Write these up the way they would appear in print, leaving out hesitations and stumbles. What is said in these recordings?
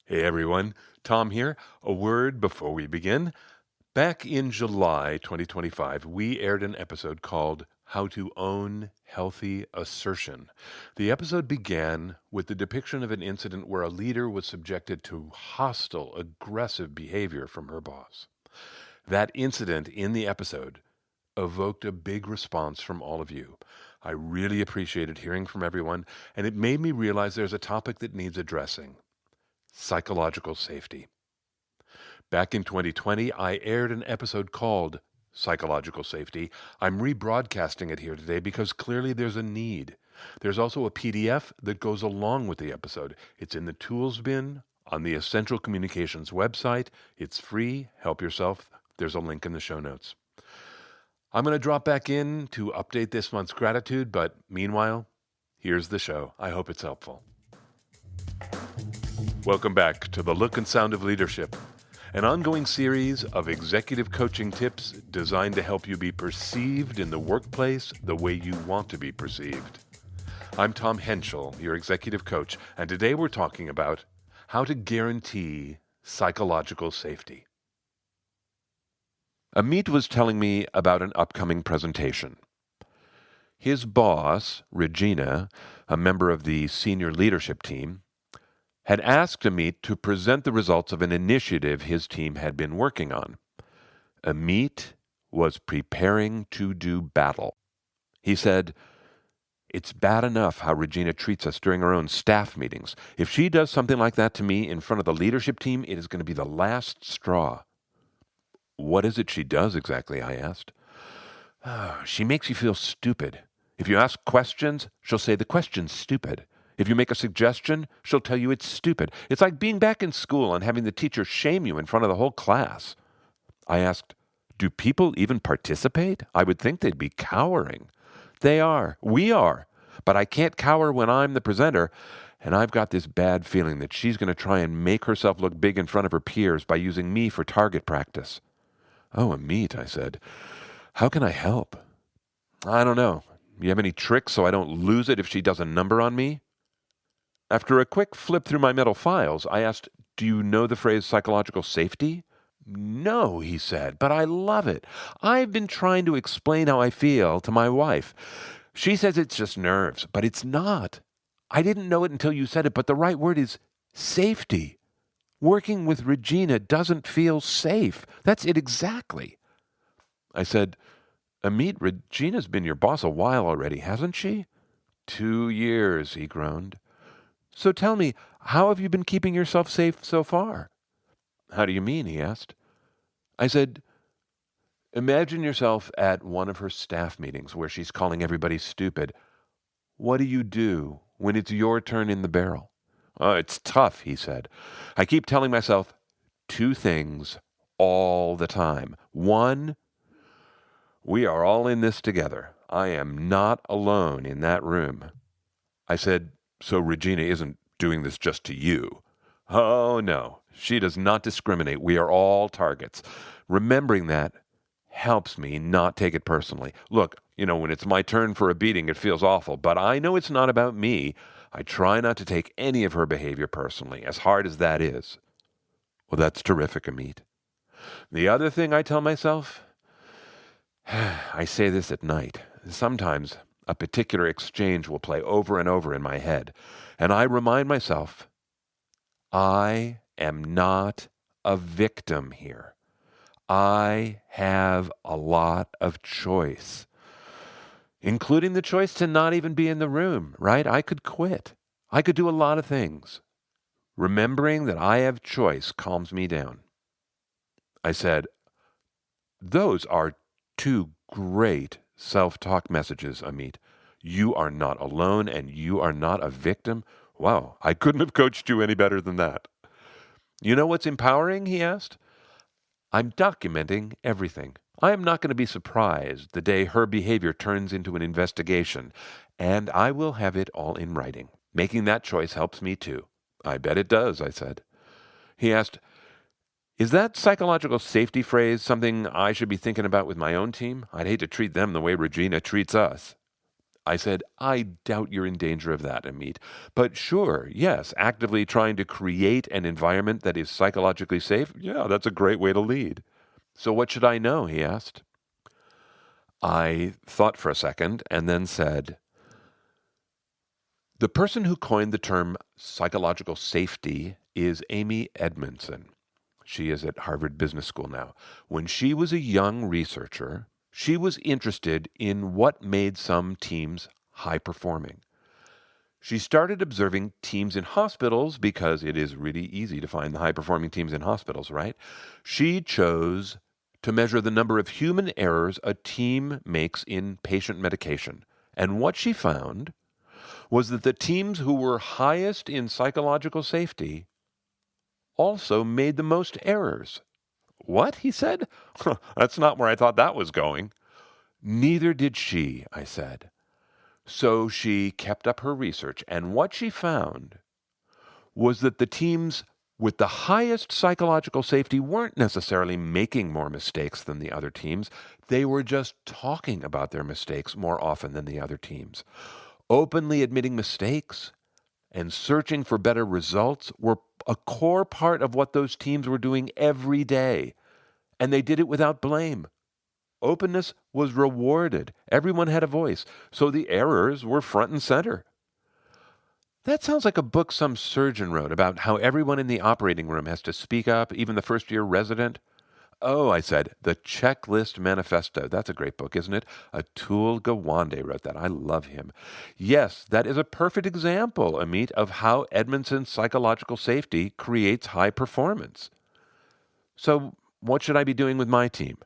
Hey everyone, Tom here. A word before we begin. Back in July 2025, we aired an episode called How to Own Healthy Assertion. The episode began with the depiction of an incident where a leader was subjected to hostile, aggressive behavior from her boss. That incident in the episode evoked a big response from all of you. I really appreciated hearing from everyone, and it made me realize there's a topic that needs addressing: psychological safety. Back in 2020, I aired an episode called Psychological Safety. I'm rebroadcasting it here today because clearly there's a need. There's also a PDF that goes along with the episode. It's in the tools bin on the Essential Communications website. It's free. Help yourself. There's a link in the show notes. I'm going to drop back in to update this month's gratitude, but meanwhile, here's the show. I hope it's helpful. Welcome back to The Look and Sound of Leadership, an ongoing series of executive coaching tips designed to help you be perceived in the workplace the way you want to be perceived. I'm Tom Henschel, your executive coach, and today we're talking about how to guarantee psychological safety. Amit was telling me about an upcoming presentation. His boss, Regina, a member of the senior leadership team, had asked Amit to present the results of an initiative his team had been working on. Amit was preparing to do battle. He said, "It's bad enough how Regina treats us during our own staff meetings. If she does something like that to me in front of the leadership team, it is going to be the last straw." "What is it she does exactly?" I asked. "She makes you feel stupid. If you ask questions, she'll say the question's stupid. If you make a suggestion, she'll tell you it's stupid. It's like being back in school and having the teacher shame you in front of the whole class." I asked, "Do people even participate? I would think they'd be cowering." "They are. We are. But I can't cower when I'm the presenter, and I've got this bad feeling that she's going to try and make herself look big in front of her peers by using me for target practice." "Oh, Amit," I said, "how can I help?" "I don't know. You have any tricks so I don't lose it if she does a number on me?" After a quick flip through my mental files, I asked, "Do you know the phrase psychological safety?" "No," he said, "but I love it. I've been trying to explain how I feel to my wife. She says it's just nerves, but it's not. I didn't know it until you said it, but the right word is safety. Working with Regina doesn't feel safe. That's it exactly." I said, "Amit, Regina's been your boss a while already, hasn't she?" 2 years, he groaned. "So tell me, how have you been keeping yourself safe so far?" "How do you mean?" he asked. I said, "Imagine yourself at one of her staff meetings where she's calling everybody stupid. What do when it's your turn in the barrel?" "Oh, it's tough," he said. "I keep telling myself 2 things all the time. 1, we are all in this together. I am not alone in that room." I said, "So Regina isn't doing this just to you?" "Oh, no. She does not discriminate. We are all targets." Remembering that helps me not take it personally. Look, when it's my turn for a beating, it feels awful, but I know it's not about me. I try not to take any of her behavior personally, as hard as that is. Well, that's terrific, Amit. The other thing I tell myself, I say this at night. Sometimes a particular exchange will play over and over in my head, and I remind myself, I am not a victim here. I have a lot of choice, including the choice to not even be in the room, right? I could quit. I could do a lot of things. Remembering that I have choice calms me down. I said, "Those are 2 great self-talk messages, Amit. You are not alone and you are not a victim. Wow, I couldn't have coached you any better than that." "You know what's empowering?" he asked. "I'm documenting everything. I am not going to be surprised the day her behavior turns into an investigation, and I will have it all in writing. Making that choice helps me too." "I bet it does," I said. He asked, "Is that psychological safety phrase something I should be thinking about with my own team? I'd hate to treat them the way Regina treats us." I said, I doubt you're in danger of that, Amit. But sure, yes, actively trying to create an environment that is psychologically safe, yeah, that's a great way to lead. So what should I know? He asked. I thought for a second and then said, the person who coined the term psychological safety is Amy Edmondson. She is at Harvard Business School now. When she was a young researcher, she was interested in what made some teams high performing. She started observing teams in hospitals because it is really easy to find the high performing teams in hospitals, right? She chose to measure the number of human errors a team makes in patient medication. And what she found was that the teams who were highest in psychological safety also made the most errors. What? He said. That's not where I thought that was going. Neither did she, I said. So she kept up her research, and what she found was that the teams with the highest psychological safety weren't necessarily making more mistakes than the other teams. They were just talking about their mistakes more often than the other teams. Openly admitting mistakes and searching for better results were a core part of what those teams were doing every day, and they did it without blame. Openness was rewarded. Everyone had a voice, so the errors were front and center. That sounds like a book some surgeon wrote about how everyone in the operating room has to speak up, even the first-year resident. Oh, I said, The Checklist Manifesto. That's a great book, isn't it? Atul Gawande wrote that. I love him. Yes, that is a perfect example, Amit, of how Edmondson's psychological safety creates high performance. So what should I be doing with my team?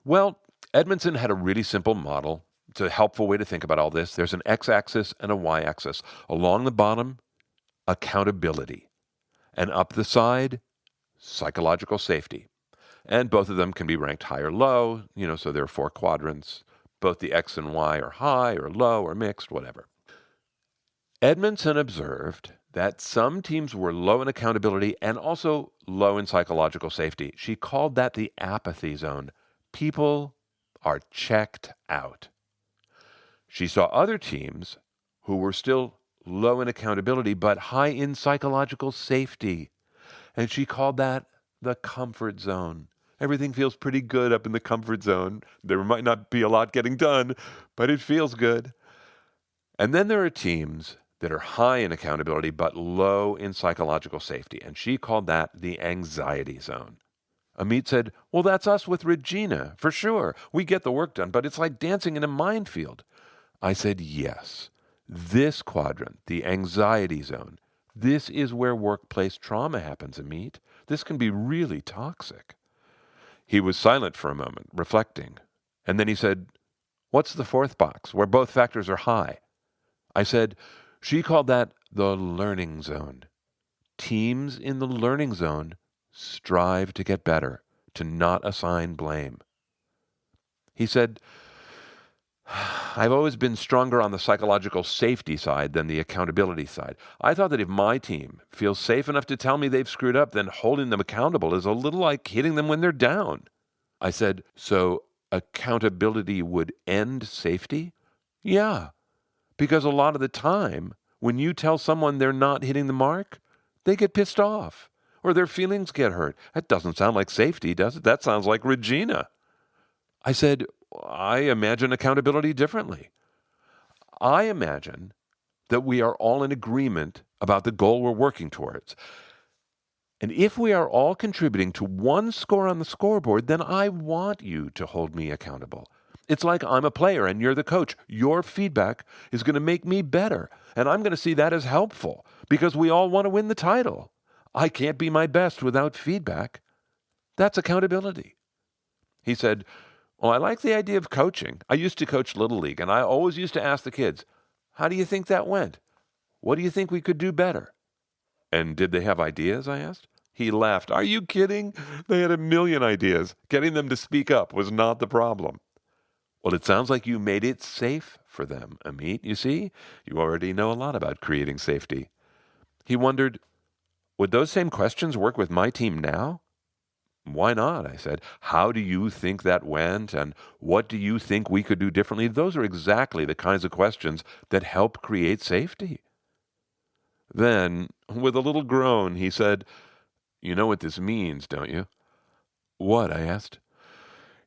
Well, Edmondson had a really simple model. It's a helpful way to think about all this. There's an x-axis and a y-axis. Along the bottom, accountability. And up the side, psychological safety. And both of them can be ranked high or low, so there are 4 quadrants. Both the X and Y are high or low or mixed, whatever. Edmondson observed that some teams were low in accountability and also low in psychological safety. She called that the apathy zone. People are checked out. She saw other teams who were still low in accountability but high in psychological safety. And she called that the comfort zone. Everything feels pretty good up in the comfort zone. There might not be a lot getting done, but it feels good. And then there are teams that are high in accountability but low in psychological safety. And she called that the anxiety zone. Amit said, well, that's us with Regina, for sure. We get the work done, but it's like dancing in a minefield. I said, yes. This quadrant, the anxiety zone, this is where workplace trauma happens, Amit. This can be really toxic. He was silent for a moment, reflecting. And then he said, what's the 4th box, where both factors are high? I said, she called that the learning zone. Teams in the learning zone strive to get better, to not assign blame. He said, I've always been stronger on the psychological safety side than the accountability side. I thought that if my team feels safe enough to tell me they've screwed up, then holding them accountable is a little like hitting them when they're down. I said, so accountability would end safety? Yeah, because a lot of the time, when you tell someone they're not hitting the mark, they get pissed off or their feelings get hurt. That doesn't sound like safety, does it? That sounds like Regina. I said, I imagine accountability differently. I imagine that we are all in agreement about the goal we're working towards. And if we are all contributing to one score on the scoreboard, then I want you to hold me accountable. It's like I'm a player and you're the coach. Your feedback is going to make me better, and I'm going to see that as helpful because we all want to win the title. I can't be my best without feedback. That's accountability. He said, well, I like the idea of coaching. I used to coach Little League, and I always used to ask the kids, how do you think that went? What do you think we could do better? And did they have ideas, I asked. He laughed. Are you kidding? They had a million ideas. Getting them to speak up was not the problem. Well, it sounds like you made it safe for them, Amit. You see, you already know a lot about creating safety. He wondered, would those same questions work with my team now? Why not? I said. How do you think that went? And what do you think we could do differently? Those are exactly the kinds of questions that help create safety. Then, with a little groan, he said, "You know what this means, don't you?" "What?" I asked.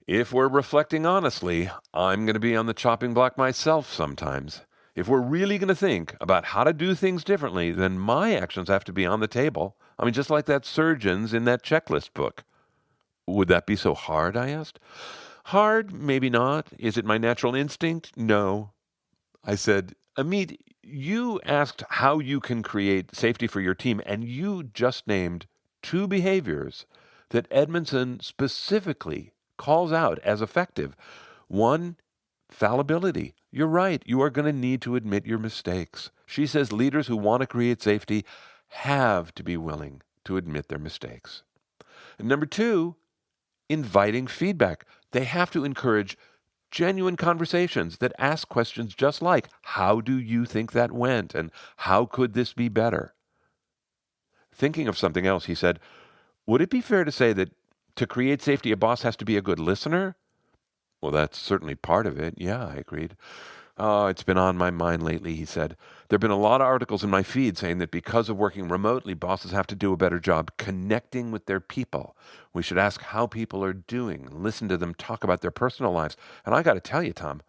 "If we're reflecting honestly, I'm going to be on the chopping block myself sometimes. If we're really going to think about how to do things differently, then my actions have to be on the table. I mean, just like that surgeon's in that checklist book." "Would that be so hard?" I asked. "Hard? Maybe not. Is it my natural instinct? No." I said, "Amit, you asked how you can create safety for your team, and you just named two behaviors that Edmondson specifically calls out as effective. One, fallibility. You're right. You are going to need to admit your mistakes. She says leaders who want to create safety have to be willing to admit their mistakes. And number two, inviting feedback. They have to encourage genuine conversations that ask questions just like, how do you think that went? And how could this be better? Thinking of something else, he said, would it be fair to say that to create safety, a boss has to be a good listener? Well, that's certainly part of it. Yeah, I agreed. "Oh, it's been on my mind lately," he said. "There have been a lot of articles in my feed saying that because of working remotely, bosses have to do a better job connecting with their people. We should ask how people are doing, listen to them talk about their personal lives." And I got to tell you, Tom,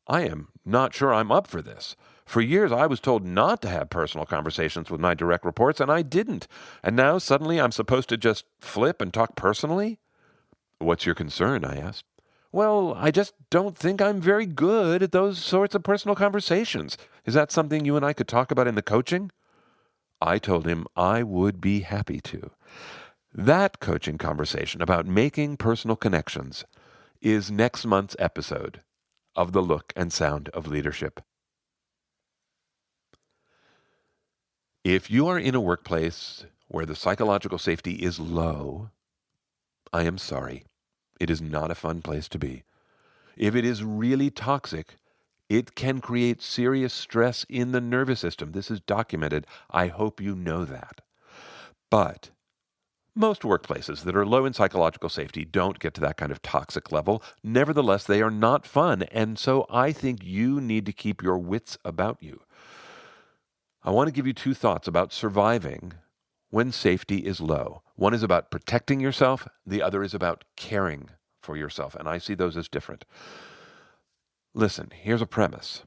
I am not sure I'm up for this. For years, I was told not to have personal conversations with my direct reports, and I didn't. And now suddenly I'm supposed to just flip and talk personally? "What's your concern?" I asked. "Well, I just don't think I'm very good at those sorts of personal conversations. Is that something you and I could talk about in the coaching?" I told him I would be happy to. That coaching conversation about making personal connections is next month's episode of The Look and Sound of Leadership. If you are in a workplace where the psychological safety is low, I am sorry. It is not a fun place to be. If it is really toxic, it can create serious stress in the nervous system. This is documented. I hope you know that. But most workplaces that are low in psychological safety don't get to that kind of toxic level. Nevertheless, they are not fun. And so I think you need to keep your wits about you. I want to give you two thoughts about surviving when safety is low. One is about protecting yourself. The other is about caring for yourself. And I see those as different. Listen, here's a premise.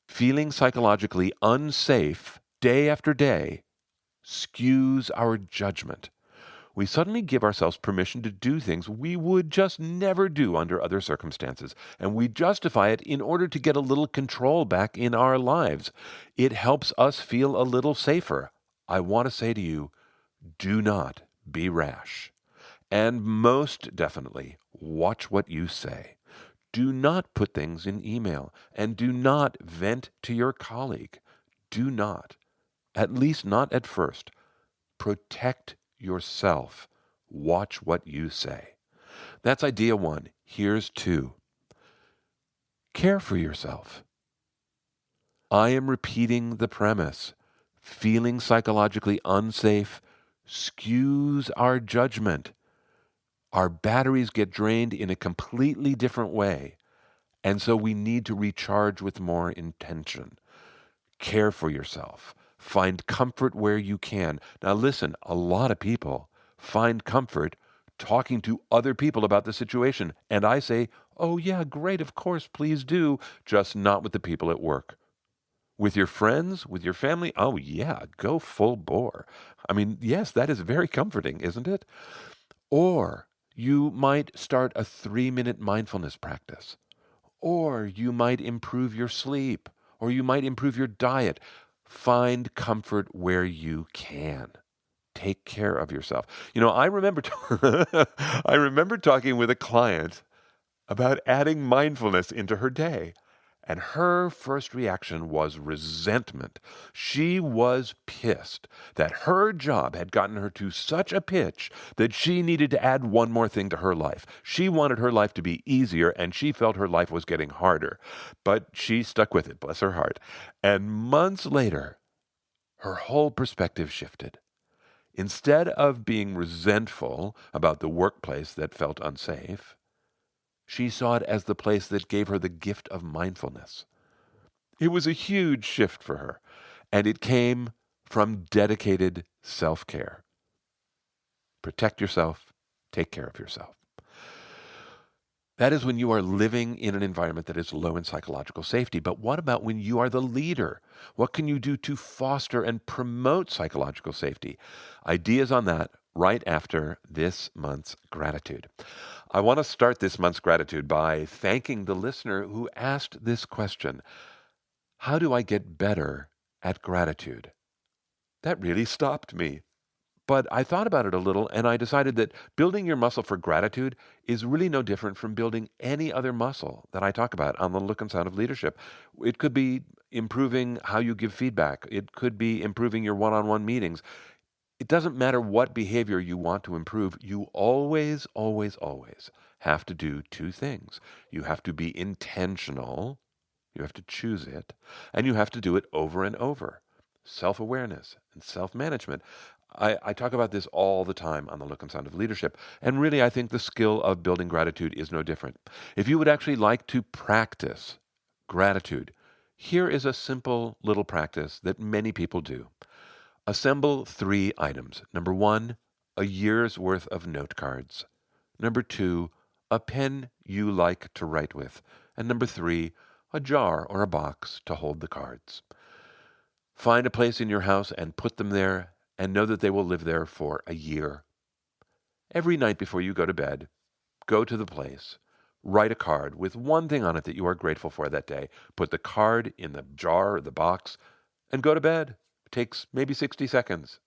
Feeling psychologically unsafe day after day skews our judgment. We suddenly give ourselves permission to do things we would just never do under other circumstances, and we justify it in order to get a little control back in our lives. It helps us feel a little safer. I want to say to you, do not be rash. And most definitely, watch what you say. Do not put things in email, and do not vent to your colleague. Do not, at least not at first. Protect yourself. Watch what you say. That's idea one. Here's two. Care for yourself. I am repeating the premise. Feeling psychologically unsafe skews our judgment. Our batteries get drained in a completely different way, and so we need to recharge with more intention. Care for yourself. Find comfort where you can. Now listen, a lot of people find comfort talking to other people about the situation, and I say, oh yeah, great, of course, please do, just not with the people at work. With your friends, with your family, oh yeah, go full bore. I mean, yes, that is very comforting, isn't it? Or you might start a 3-minute mindfulness practice. Or you might improve your sleep. Or you might improve your diet. Find comfort where you can. Take care of yourself. You know, I remember I remember talking with a client about adding mindfulness into her day. And her first reaction was resentment. She was pissed that her job had gotten her to such a pitch that she needed to add one more thing to her life. She wanted her life to be easier, and she felt her life was getting harder. But she stuck with it, bless her heart. And months later, her whole perspective shifted. Instead of being resentful about the workplace that felt unsafe, she saw it as the place that gave her the gift of mindfulness. It was a huge shift for her, and it came from dedicated self-care. Protect yourself, take care of yourself. That is when you are living in an environment that is low in psychological safety. But what about when you are the leader? What can you do to foster and promote psychological safety? Ideas on that right after this month's gratitude. I want to start this month's gratitude by thanking the listener who asked this question: how do I get better at gratitude? That really stopped me. But I thought about it a little, and I decided that building your muscle for gratitude is really no different from building any other muscle that I talk about on the Look and Sound of Leadership. It could be improving how you give feedback. It could be improving your one-on-one meetings. It doesn't matter what behavior you want to improve. You always, always, always have to do two things. You have to be intentional. You have to choose it, and you have to do it over and over. Self-awareness and self-management. I talk about this all the time on the Look and Sound of Leadership, and really I think the skill of building gratitude is no different. If you would actually like to practice gratitude, here is a simple little practice that many people do. Assemble 3 items. Number 1, a year's worth of note cards. Number 2, a pen you like to write with. And number 3, a jar or a box to hold the cards. Find a place in your house and put them there, and know that they will live there for a year. Every night before you go to bed, go to the place, write a card with one thing on it that you are grateful for that day. Put the card in the jar or the box, and go to bed. It takes maybe 60 seconds.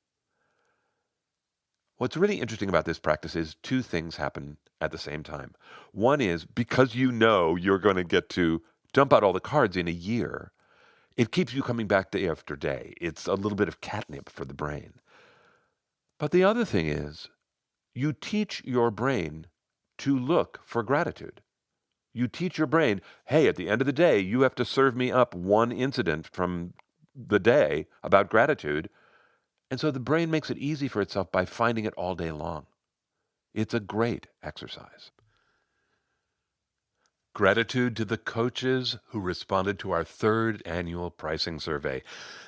What's really interesting about this practice is 2 things happen at the same time. One is, because you know you're going to get to dump out all the cards in a year, it keeps you coming back day after day. It's a little bit of catnip for the brain. But the other thing is, you teach your brain to look for gratitude. You teach your brain, hey, at the end of the day, you have to serve me up one incident from the day about gratitude. And so the brain makes it easy for itself by finding it all day long. It's a great exercise. Gratitude to the coaches who responded to our 3rd annual pricing survey.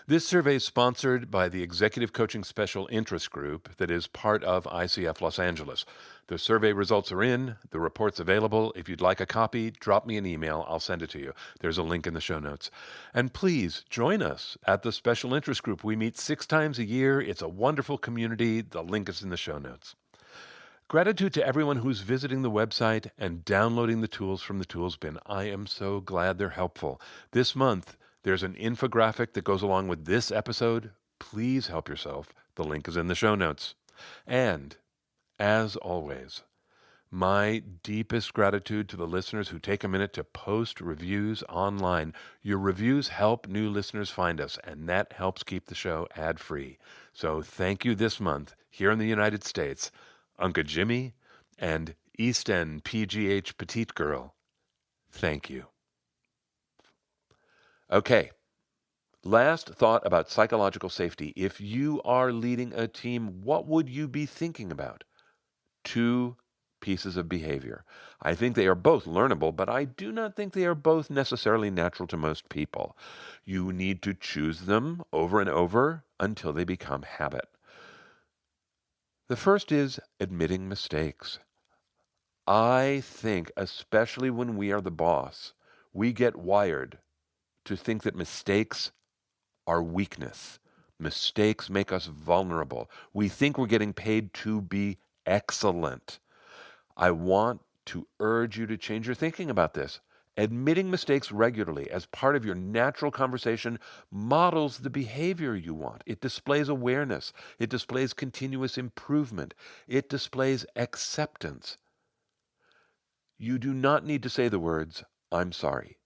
This survey is sponsored by the Executive Coaching Special Interest Group that is part of ICF Los Angeles. The survey results are in, the report's available. If you'd like a copy, drop me an email. I'll send it to you. There's a link in the show notes. And please join us at the Special Interest Group. We meet 6 times a year. It's a wonderful community. The link is in the show notes. Gratitude to everyone who's visiting the website and downloading the tools from the tools bin. I am so glad they're helpful. This month, there's an infographic that goes along with this episode. Please help yourself. The link is in the show notes. And, as always, my deepest gratitude to the listeners who take a minute to post reviews online. Your reviews help new listeners find us, and that helps keep the show ad-free. So thank you this month here in the United States. Uncle Jimmy and East End PGH Petite Girl, thank you. Okay, last thought about psychological safety. If you are leading a team, what would you be thinking about? 2 pieces of behavior. I think they are both learnable, but I do not think they are both necessarily natural to most people. You need to choose them over and over until they become habit. The first is admitting mistakes. I think, especially when we are the boss, we get wired to think that mistakes are weakness. Mistakes make us vulnerable. We think we're getting paid to be excellent. I want to urge you to change your thinking about this. Admitting mistakes regularly as part of your natural conversation models the behavior you want. It displays awareness. It displays continuous improvement. It displays acceptance. You do not need to say the words, "I'm sorry."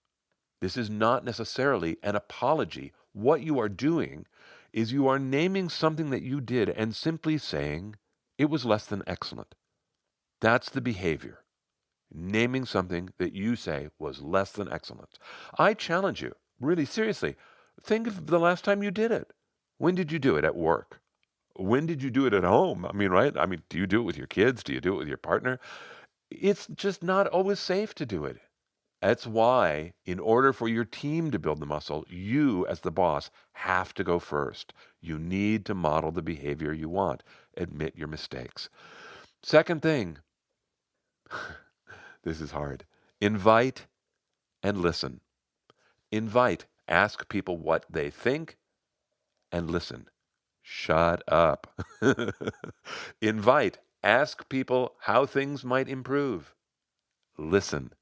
This is not necessarily an apology. What you are doing is you are naming something that you did and simply saying, "It was less than excellent." That's the behavior. Naming something that you say was less than excellent. I challenge you, really seriously, think of the last time you did it. When did you do it? At work? When did you do it at home? I mean, right? I mean, do you do it with your kids? Do you do it with your partner? It's just not always safe to do it. That's why, in order for your team to build the muscle, you, as the boss, have to go first. You need to model the behavior you want. Admit your mistakes. Second thing, this is hard. Invite and listen. Invite. Ask people what they think and listen. Shut up. Invite. Ask people how things might improve. Listen.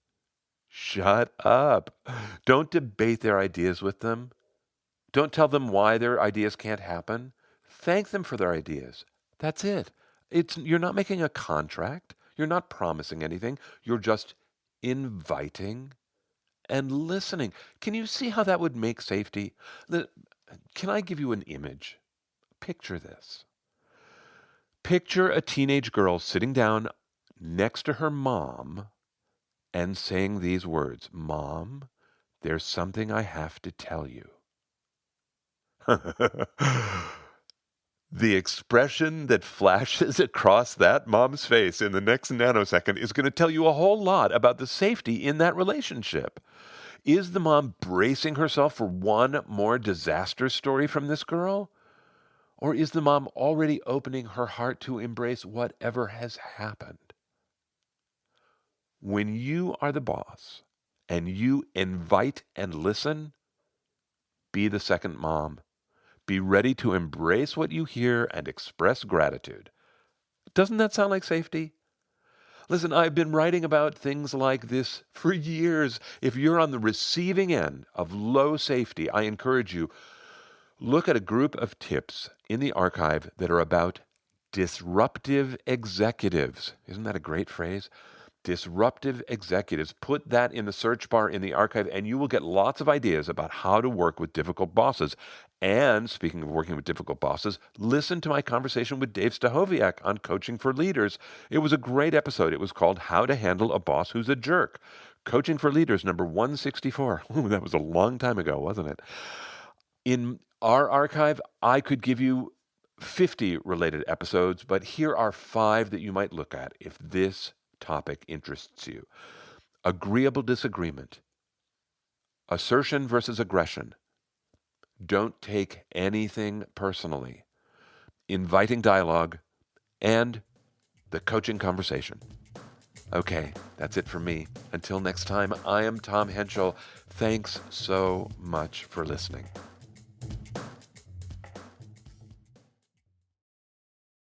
Shut up. Don't debate their ideas with them. Don't tell them why their ideas can't happen. Thank them for their ideas. That's it. You're not making a contract. You're not promising anything. You're just inviting and listening. Can you see how that would make safety? Can I give you an image? Picture this. Picture a teenage girl sitting down next to her mom and saying these words, "Mom, there's something I have to tell you." The expression that flashes across that mom's face in the next nanosecond is going to tell you a whole lot about the safety in that relationship. Is the mom bracing herself for one more disaster story from this girl? Or is the mom already opening her heart to embrace whatever has happened? When you are the boss and you invite and listen, be the second mom. Be ready to embrace what you hear and express gratitude. Doesn't that sound like safety? Listen, I've been writing about things like this for years. If you're on the receiving end of low safety, I encourage you, look at a group of tips in the archive that are about disruptive executives. Isn't that a great phrase? Disruptive executives. Put that in the search bar in the archive, and you will get lots of ideas about how to work with difficult bosses. And speaking of working with difficult bosses, listen to my conversation with Dave Stachowiak on Coaching for Leaders. It was a great episode. It was called How to Handle a Boss Who's a Jerk. Coaching for Leaders, number 164. Ooh, that was a long time ago, wasn't it? In our archive, I could give you 50 related episodes, but here are 5 that you might look at if this topic interests you. Agreeable disagreement. Assertion versus aggression. Don't take anything personally. Inviting dialogue. And the coaching conversation. Okay, that's it for me. Until next time, I am Tom Henschel. Thanks so much for listening.